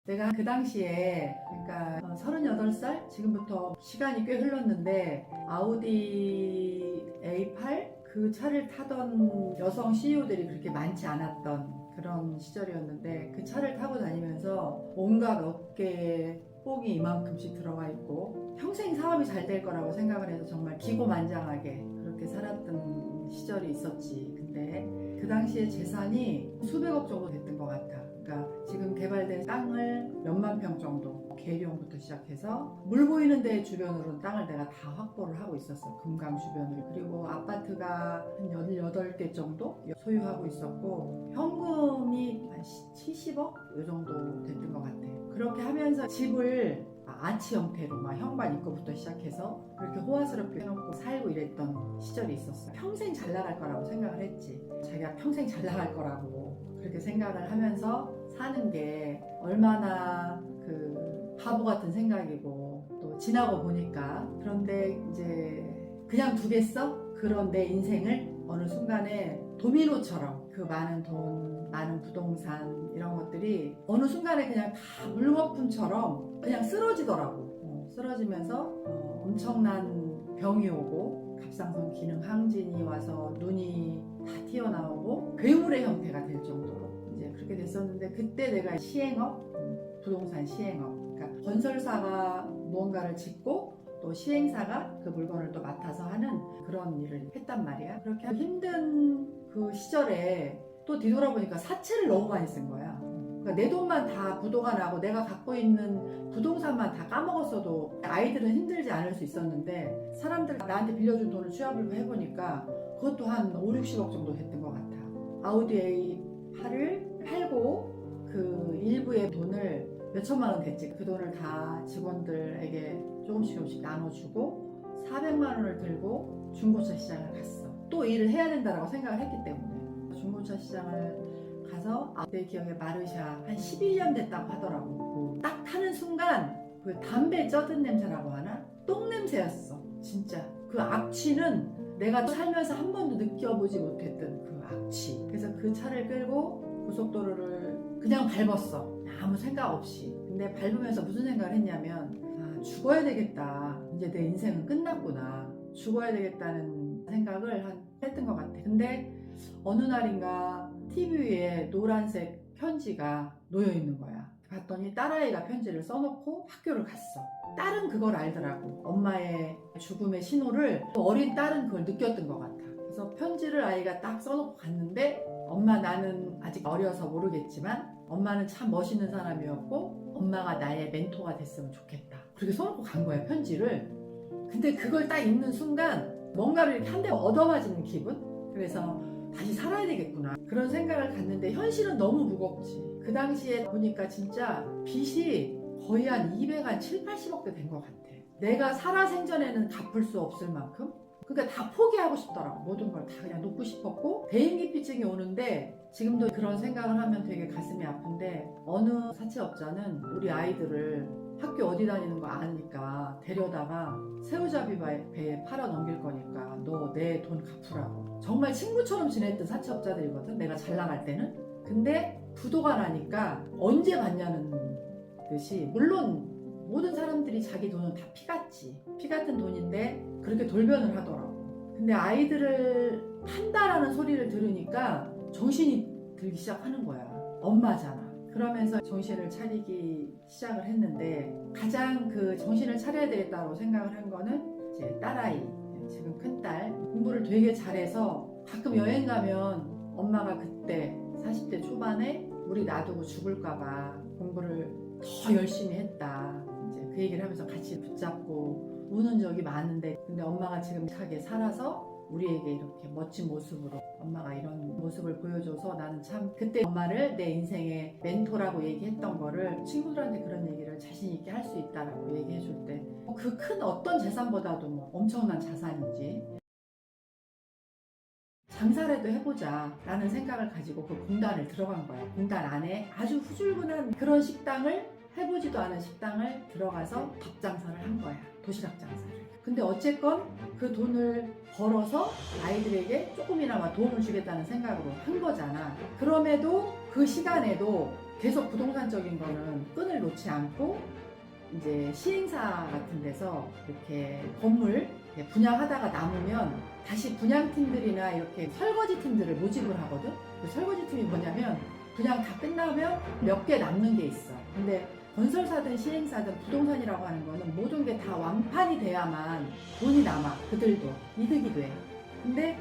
내가 그 당시에 그러니까 38살? 지금부터 시간이 꽤 흘렀는데 아우디 A8 그 차를 타던 여성 CEO들이 그렇게 많지 않았던 그런 시절이었는데 그 차를 타고 다니면서 온갖 어깨에 뽕이 이만큼씩 들어가 있고 평생 사업이 잘 될 거라고 생각을 해서 정말 기고만장하게 그렇게 살았던 시절이 있었지. 근데 그 당시에 재산이 수백억 정도 됐던 것 같아. 그러니까 지금 개발된 땅을 몇만 평 정도, 계룡부터 시작해서 물 보이는 데 주변으로는 땅을 내가 다 확보를 하고 있었어. 금강 주변을. 그리고 아파트가 한 18개 정도 소유하고 있었고 현금이 한 70억? 이 정도 됐던 것 같아. 그렇게 하면서 집을 아치 형태로 막 현관 입구부터 시작해서 그렇게 호화스럽게 해놓고 살고 이랬던 시절이 있었어. 평생 잘 나갈 거라고 생각을 했지. 자기가 평생 잘 나갈 거라고 그렇게 생각을 하면서 사는 게 얼마나 그 바보 같은 생각이고 또 지나고 보니까. 그런데 이제 그냥 두겠어? 그런 내 인생을 어느 순간에 도미노처럼 그 많은 돈, 많은 부동산 이런 것들이 어느 순간에 그냥 다 물거품처럼 그냥 쓰러지더라고. 쓰러지면서 엄청난 병이 오고 갑상선 기능 항진이 와서 눈이 다 튀어나오고 괴물의 형태가 될 정도로 이제 그렇게 됐었는데 그때 내가 시행업, 부동산 시행업, 그러니까 건설사가 무언가를 짓고 또 시행사가 그 물건을 또 맡아서 하는 그런 일을 했단 말이야. 그렇게 힘든 그 시절에 또 뒤돌아보니까 사채를 너무 많이 쓴 거야. 그러니까 내 돈만 다 부도가 나고 내가 갖고 있는 부동산만 다 까먹었어도 아이들은 힘들지 않을 수 있었는데 사람들 나한테 빌려준 돈을 취합을 해보니까 그것도 한 5, 60억 정도 됐던 것 같아. 아우디 A8을 팔고 그 일부의 돈을 몇 천만 원 됐지. 그 돈을 다 직원들에게 조금씩 나눠주고 400만 원을 들고 중고차 시장을 갔어. 또 일을 해야 된다고 생각을 했기 때문에 중고차 시장을 가서 내 기억에 마르샤 한 11년 됐다고 하더라고. 딱 타는 순간 그 담배 쩌든 냄새라고 하나? 똥 냄새였어. 진짜 그 악취는 내가 살면서 한 번도 느껴보지 못했던 그 악취. 그래서 그 차를 끌고 고속도로를 그냥 밟았어. 아무 생각 없이. 근데 밟으면서 무슨 생각을 했냐면 죽어야 되겠다. 이제 내 인생은 끝났구나. 죽어야 되겠다는 생각을 했던 것 같아. 근데 어느 날인가 TV에 노란색 편지가 놓여 있는 거야. 봤더니 딸아이가 편지를 써놓고 학교를 갔어. 딸은 그걸 알더라고. 엄마의 죽음의 신호를 어린 딸은 그걸 느꼈던 것 같아. 그래서 편지를 아이가 딱 써놓고 갔는데 엄마 나는 아직 어려서 모르겠지만 엄마는 참 멋있는 사람이었고 엄마가 나의 멘토가 됐으면 좋겠다. 그렇게 써놓고 간 거야 편지를. 근데 그걸 딱 읽는 순간 뭔가를 이렇게 한 대 얻어맞은 기분? 그래서 다시 살아야 되겠구나 그런 생각을 갖는데 현실은 너무 무겁지. 그 당시에 보니까 진짜 빚이 거의 한 200, 80억 대 된 것 같아. 내가 살아생전에는 갚을 수 없을 만큼. 그러니까 다 포기하고 싶더라고. 모든 걸 다 그냥 놓고 싶었고 대인기피증이 오는데 지금도 그런 생각을 하면 되게 가슴이 아픈데 어느 사채업자는 우리 아이들을 학교 어디 다니는 거 아니까 데려다가 새우잡이 배에 팔아 넘길 거니까 너 내 돈 갚으라고. 정말 친구처럼 지냈던 사채업자들이거든 내가 잘 나갈 때는. 근데 부도가 나니까 언제 받냐는 듯이. 물론 모든 사람들이 자기 돈은 다 피같지. 피 같은 돈인데 그렇게 돌변을 하더라고. 근데 아이들을 판다라는 소리를 들으니까 정신이 들기 시작하는 거야. 엄마잖아. 그러면서 정신을 차리기 시작을 했는데 가장 그 정신을 차려야 되겠다고 생각을 한 거는 이제 딸아이, 지금 큰딸 공부를 되게 잘해서 가끔 여행 가면 엄마가 그때 40대 초반에 우리 놔두고 죽을까봐 공부를 더 열심히 했다. 이제 그 얘기를 하면서 같이 붙잡고 우는 적이 많은데 근데 엄마가 지금 착하게 살아서 우리에게 이렇게 멋진 모습으로 엄마가 이런 모습을 보여줘서 나는 참 그때 엄마를 내 인생의 멘토라고 얘기했던 거를 친구들한테 그런 얘기를 자신 있게 할 수 있다라고 얘기해 줄 때 그 큰 어떤 재산보다도 뭐 엄청난 자산이지. 장사라도 해보자 라는 생각을 가지고 그 공단을 들어간 거야. 공단 안에 아주 후줄근한 그런 식당을 해보지도 않은 식당을 들어가서 밥 장사를 한 거야. 도시락 장사를. 근데 어쨌건 그 돈을 벌어서 아이들에게 조금이나마 도움을 주겠다는 생각으로 한 거잖아. 그럼에도 그 시간에도 계속 부동산적인 거는 끈을 놓지 않고 이제 시행사 같은 데서 이렇게 건물 분양하다가 남으면 다시 분양팀들이나 이렇게 설거지 팀들을 모집을 하거든. 그 설거지 팀이 뭐냐면 분양 다 끝나면 몇 개 남는 게 있어. 근데 건설사든 시행사든 부동산이라고 하는 거는 모든 게 다 완판이 돼야만 돈이 남아. 그들도 이득이 돼. 근데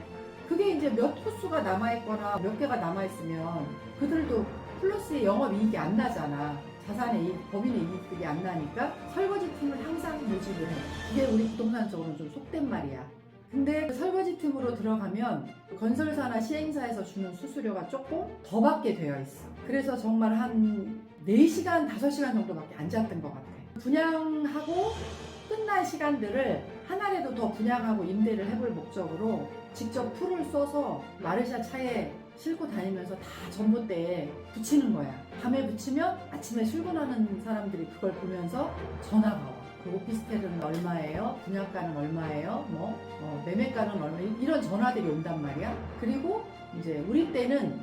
그게 이제 몇 호수가 남아있거나 몇 개가 남아있으면 그들도 플러스의 영업이익이 안 나잖아. 자산의 이익, 법인의 이익들이 안 나니까 설거지 팀을 항상 모집을 해. 이게 우리 부동산 쪽으로는 좀 속된 말이야. 근데 설거지 팀으로 들어가면 건설사나 시행사에서 주는 수수료가 조금 더 받게 되어 있어. 그래서 정말 한 4시간, 5시간 정도밖에 안 잤던 것 같아. 분양하고 끝난 시간들을 하나라도 더 분양하고 임대를 해볼 목적으로 직접 풀을 써서 마르샤 차에 싣고 다니면서 다 전봇대에 붙이는 거야. 밤에 붙이면 아침에 출근하는 사람들이 그걸 보면서 전화가 와. 그 오피스텔은 얼마예요? 분양가는 얼마예요? 매매가는 얼마? 이런 전화들이 온단 말이야. 그리고 이제 우리 때는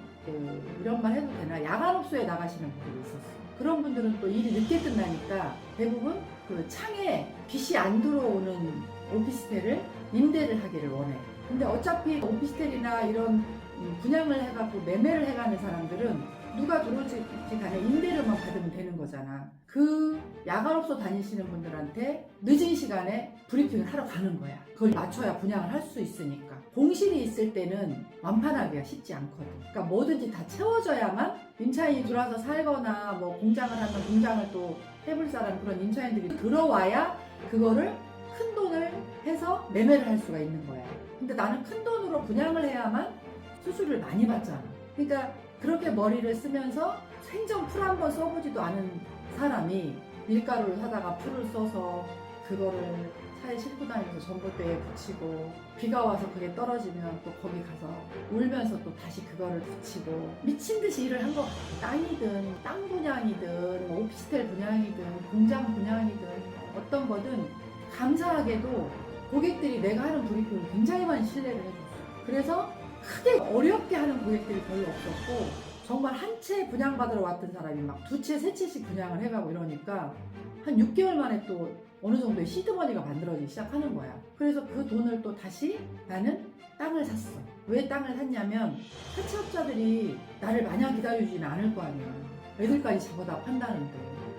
이런 말 해도 되나? 야간업소에 나가시는 분들이 있었어. 그런 분들은 또 일이 늦게 끝나니까 대부분 그 창에 빛이 안 들어오는 오피스텔을 임대를 하기를 원해. 근데 어차피 오피스텔이나 이런 분양을 해갖고 매매를 해가는 사람들은 누가 들어올지 간에 임대료만 받으면 되는 거잖아. 그 야간업소 다니시는 분들한테 늦은 시간에 브리핑을 하러 가는 거야. 그걸 맞춰야 분양을 할 수 있으니까. 공실이 있을 때는 완판하기가 쉽지 않거든. 그러니까 뭐든지 다 채워져야만 임차인이 들어와서 살거나 뭐 공장을 하면 공장을 또 해볼 사람 그런 임차인들이 들어와야 그거를 큰 돈을 해서 매매를 할 수가 있는 거야. 근데 나는 큰 돈으로 분양을 해야만 수수료를 많이 받잖아. 그러니까 그렇게 머리를 쓰면서 생전 풀 한 번 써보지도 않은 사람이 밀가루를 사다가 풀을 써서 그거를 차에 싣고 다니면서 전봇대에 붙이고 비가 와서 그게 떨어지면 또 거기 가서 울면서 또 다시 그거를 붙이고 미친 듯이 일을 한 것 같아. 땅이든 땅 분양이든 오피스텔 분양이든 공장 분양이든 어떤 거든 감사하게도 고객들이 내가 하는 브리핑을 굉장히 많이 신뢰를 해줬어. 그래서 크게 어렵게 하는 고객들이 별로 없었고 정말 한 채 분양받으러 왔던 사람이 막 2채, 3채씩 분양을 해가고 이러니까 한 6개월 만에 또 어느 정도의 시드머니가 만들어지기 시작하는 거야. 그래서 그 돈을 또 다시 나는 땅을 샀어. 왜 땅을 샀냐면 사채업자들이 나를 마냥 기다려주지는 않을 거 아니야. 애들까지 잡아다 판다는데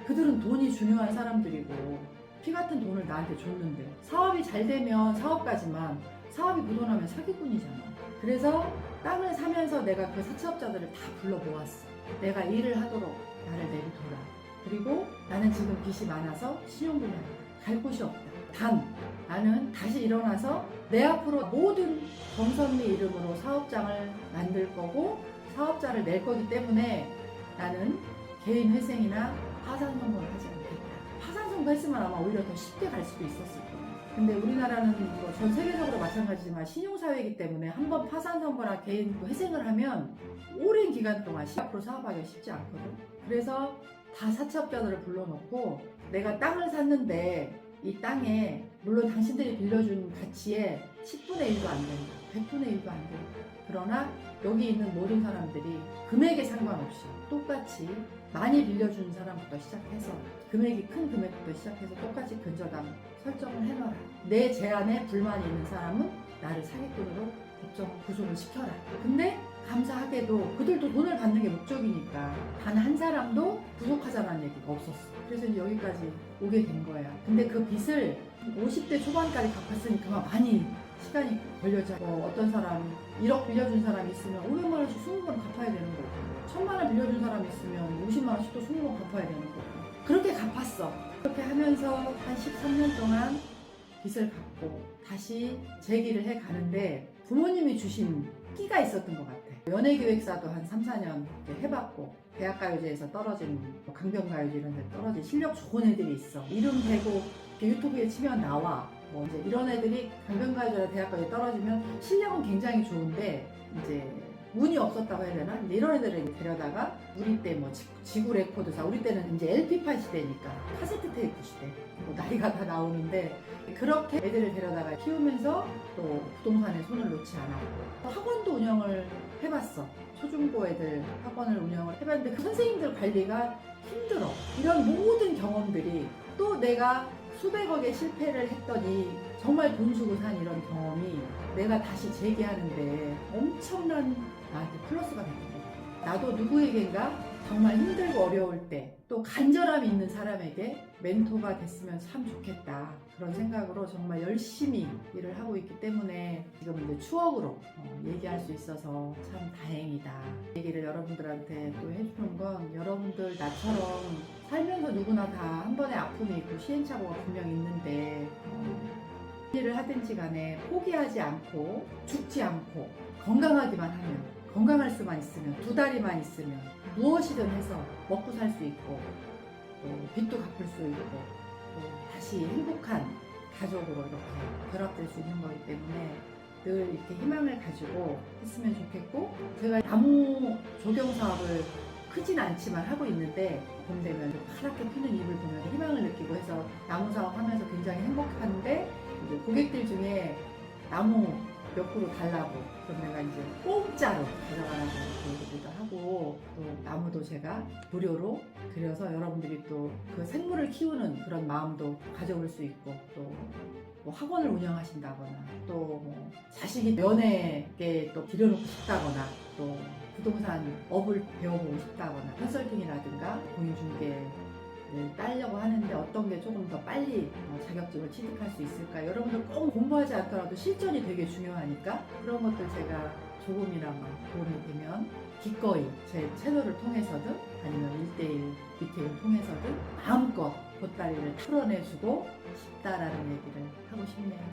그들은 돈이 중요한 사람들이고 피 같은 돈을 나한테 줬는데 사업이 잘 되면 사업까지만 사업이 부도나면 사기꾼이잖아. 그래서 땅을 사면서 내가 그 사채업자들을 다 불러 모았어. 내가 일을 하도록 나를 내비둬라. 그리고 나는 지금 빚이 많아서 신용불량이다. 갈 곳이 없다. 단 나는 다시 일어나서 내 앞으로 모든 정선미 이름으로 사업장을 만들 거고 사업자를 낼 거기 때문에 나는 개인 회생이나 파산 선고를 하지 않겠다. 파산 선고했으면 아마 오히려 더 쉽게 갈 수도 있었을 거야. 근데 우리나라는 뭐 전 세계적으로 마찬가지지만 신용사회이기 때문에 한번 파산 선고나 개인 회생을 하면 오랜 기간 동안 앞으로 사업하기가 쉽지 않거든. 그래서 다 사채업자들을 불러놓고 내가 땅을 샀는데 이 땅에 물론 당신들이 빌려준 가치의 10분의 1도 안 된다. 100분의 1도 안 된다. 그러나 여기 있는 모든 사람들이 금액에 상관없이 똑같이 많이 빌려준 사람부터 시작해서 금액이 큰 금액부터 시작해서 똑같이 근저당 설정을 해놔라. 내 제안에 불만이 있는 사람은 나를 사기꾼으로 법정 구속을 시켜라. 근데 감사하게도 그들도 돈을 받는 게 목적이니까 단 한 사람도 구속하자라는 얘기가 없었어. 그래서 이제 여기까지 오게 된 거야. 근데 그 빚을 50대 초반까지 갚았으니까 많이 시간이 걸려져. 어떤 사람 1억 빌려준 사람이 있으면 500만 원씩 20번 갚아야 되는 거고 1000만 원 빌려준 사람이 있으면 50만 원씩 또 20번 갚아야 되는 거고 그렇게 갚았어. 그렇게 하면서 한 13년 동안 빚을 갚고 다시 재기를 해 가는데 부모님이 주신 끼가 있었던 것 같아. 연예기획사도 한 3, 4년 해봤고 대학가요제에서 떨어진 강변가요제 이런 데 떨어진 실력 좋은 애들이 있어. 이름 대고 유튜브에 치면 나와. 뭐 이제 이런 애들이 강변가요제나 대학가요제 떨어지면 실력은 굉장히 좋은데 이제 운이 없었다고 해야 되나? 이제 이런 애들을 데려다가 우리 때 뭐 지구 레코드사, 우리 때는 이제 LP판 시대니까 카세트 테이프 시대, 뭐 나이가 다 나오는데 그렇게 애들을 데려다가 키우면서 또 부동산에 손을 놓지 않았고 학원도 운영을 해봤어. 초중고 애들 학원을 운영을 해봤는데 그 선생님들 관리가 힘들어. 이런 모든 경험들이 또 내가 수백억의 실패를 했더니 정말 돈 주고 산 이런 경험이 내가 다시 재기하는데 엄청난 나한테 플러스가 됐거든. 나도 누구에겐가 정말 힘들고 어려울 때 또 간절함이 있는 사람에게 멘토가 됐으면 참 좋겠다. 그런 생각으로 정말 열심히 일을 하고 있기 때문에 지금 이제 추억으로 얘기할 수 있어서 참 다행이다. 얘기를 여러분들한테 또 해주는 건 여러분들 나처럼 살면서 누구나 다 한 번의 아픔이 있고 시행착오가 분명 있는데 일을 하든지 간에 포기하지 않고 죽지 않고 건강하기만 하면 건강할 수만 있으면 두 다리만 있으면 무엇이든 해서 먹고 살 수 있고 또 빚도 갚을 수 있고 또 다시 행복한 가족으로 이렇게 결합될 수 있는 거기 때문에 늘 이렇게 희망을 가지고 했으면 좋겠고 제가 나무 조경 사업을 크진 않지만 하고 있는데 봄 되면 파랗게 피는 잎을 보면 희망을 느끼고 해서 나무 사업 하면서 굉장히 행복한데 이제 고객들 중에 나무 몇 그루 달라고 그럼 내가 이제 공짜로 가져가라고 얘기도 하고 또 나무도 제가 무료로 그려서 여러분들이 또 그 생물을 키우는 그런 마음도 가져볼 수 있고 또 뭐 학원을 운영하신다거나 또 뭐 자식이 연예계 또 기려놓고 싶다거나 또 부동산 업을 배워보고 싶다거나 컨설팅이라든가 공인중개를 따려고 하는데 어떤 게 조금 더 빨리 자격증을 취득할 수 있을까? 여러분들 꼭 공부하지 않더라도 실전이 되게 중요하니까 그런 것들 제가 조금이나마 도움이 되면 기꺼이 제 채널을 통해서든 아니면 1대1 미팅을 통해서든 마음껏 보따리를 풀어내주고 싶다라는 얘기를 하고 싶네요.